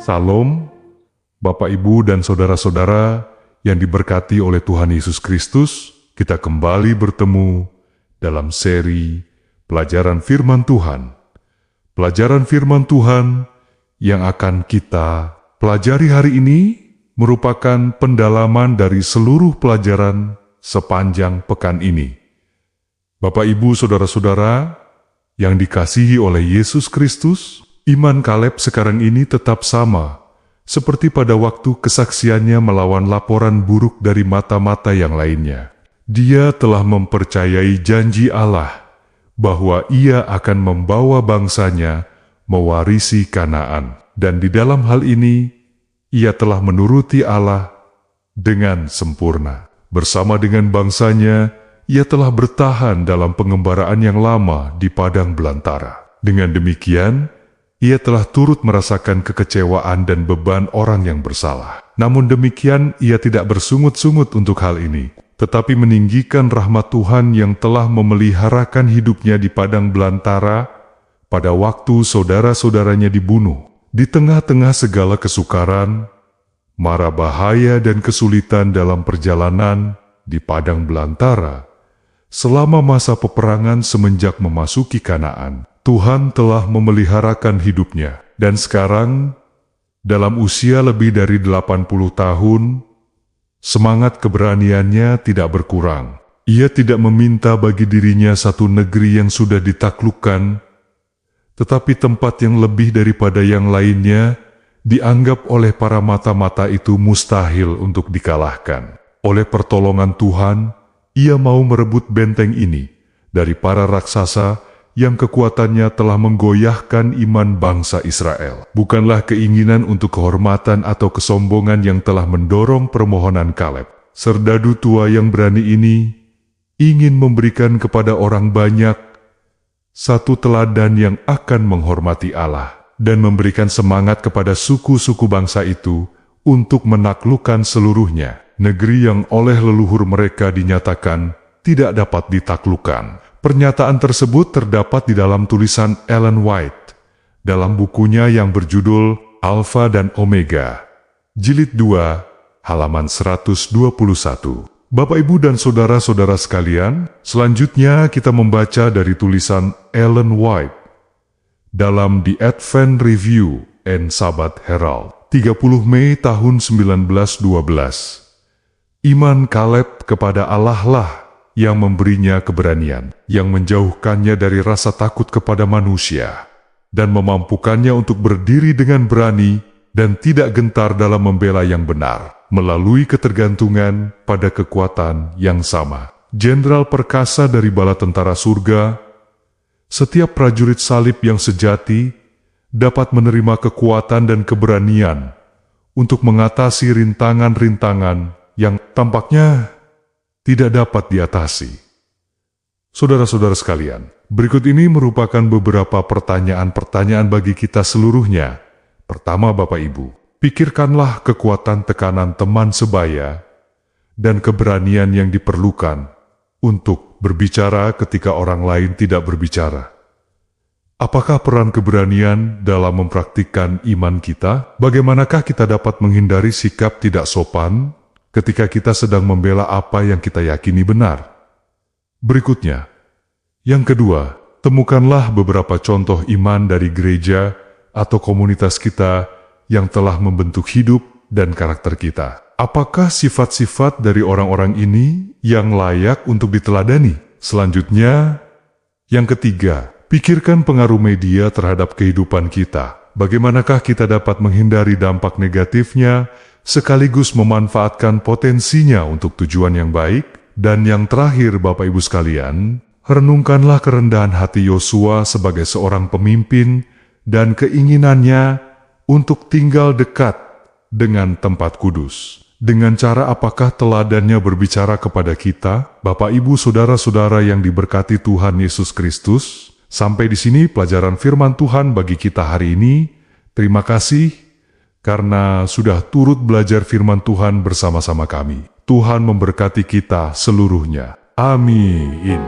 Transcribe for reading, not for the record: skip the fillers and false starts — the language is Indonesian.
Salam, Bapak, Ibu, dan saudara-saudara yang diberkati oleh Tuhan Yesus Kristus. Kita kembali bertemu dalam seri Pelajaran Firman Tuhan. Pelajaran Firman Tuhan yang akan kita pelajari hari ini merupakan pendalaman dari seluruh pelajaran sepanjang pekan ini. Bapak, Ibu, saudara-saudara yang dikasihi oleh Yesus Kristus, iman Kaleb sekarang ini tetap sama seperti pada waktu kesaksiannya melawan laporan buruk dari mata-mata yang lainnya. Dia telah mempercayai janji Allah bahwa ia akan membawa bangsanya mewarisi Kanaan. Dan di dalam hal ini, ia telah menuruti Allah dengan sempurna. Bersama dengan bangsanya, ia telah bertahan dalam pengembaraan yang lama di padang belantara. Dengan demikian, ia telah turut merasakan kekecewaan dan beban orang yang bersalah. Namun demikian, ia tidak bersungut-sungut untuk hal ini, tetapi meninggikan rahmat Tuhan yang telah memeliharakan hidupnya di padang belantara pada waktu saudara-saudaranya dibunuh. Di tengah-tengah segala kesukaran, mara bahaya dan kesulitan dalam perjalanan di padang belantara, selama masa peperangan semenjak memasuki Kanaan, Tuhan telah memeliharakan hidupnya. Dan sekarang, dalam usia lebih dari 80 tahun, semangat keberaniannya tidak berkurang. Ia tidak meminta bagi dirinya satu negeri yang sudah ditaklukkan, tetapi tempat yang lebih daripada yang lainnya dianggap oleh para mata-mata itu mustahil untuk dikalahkan. Oleh pertolongan Tuhan, ia mau merebut benteng ini dari para raksasa yang kekuatannya telah menggoyahkan iman bangsa Israel. Bukanlah keinginan untuk kehormatan atau kesombongan yang telah mendorong permohonan Kaleb. Serdadu tua yang berani ini ingin memberikan kepada orang banyak satu teladan yang akan menghormati Allah dan memberikan semangat kepada suku-suku bangsa itu untuk menaklukkan seluruhnya. Negeri yang oleh leluhur mereka dinyatakan tidak dapat ditaklukkan. Pernyataan tersebut terdapat di dalam tulisan Ellen White dalam bukunya yang berjudul Alfa dan Omega, Jilid 2, halaman 121. Bapak, Ibu, dan saudara-saudara sekalian, selanjutnya kita membaca dari tulisan Ellen White dalam The Advent Review and Sabbath Herald, 30 Mei tahun 1912. Iman Kaleb kepada Allah lah yang memberinya keberanian, yang menjauhkannya dari rasa takut kepada manusia, dan memampukannya untuk berdiri dengan berani dan tidak gentar dalam membela yang benar, melalui ketergantungan pada kekuatan yang sama. Jenderal perkasa dari bala tentara surga, setiap prajurit salib yang sejati dapat menerima kekuatan dan keberanian untuk mengatasi rintangan-rintangan yang tampaknya tidak dapat diatasi. Saudara-saudara sekalian, berikut ini merupakan beberapa pertanyaan-pertanyaan bagi kita seluruhnya. Pertama, Bapak, Ibu, pikirkanlah kekuatan tekanan teman sebaya dan keberanian yang diperlukan untuk berbicara ketika orang lain tidak berbicara. Apakah peran keberanian dalam mempraktikkan iman kita? Bagaimanakah kita dapat menghindari sikap tidak sopan ketika kita sedang membela apa yang kita yakini benar? Berikutnya, yang kedua, temukanlah beberapa contoh iman dari gereja atau komunitas kita yang telah membentuk hidup dan karakter kita. Apakah sifat-sifat dari orang-orang ini yang layak untuk diteladani? Selanjutnya, yang ketiga, pikirkan pengaruh media terhadap kehidupan kita. Bagaimanakah kita dapat menghindari dampak negatifnya sekaligus memanfaatkan potensinya untuk tujuan yang baik? Dan yang terakhir, Bapak, Ibu sekalian, renungkanlah kerendahan hati Yosua sebagai seorang pemimpin dan keinginannya untuk tinggal dekat dengan tempat kudus. Dengan cara apakah teladannya berbicara kepada kita? Bapak, Ibu, saudara-saudara yang diberkati Tuhan Yesus Kristus, sampai di sini pelajaran firman Tuhan bagi kita hari ini. Terima kasih karena sudah turut belajar firman Tuhan bersama-sama kami. Tuhan memberkati kita seluruhnya. Amin.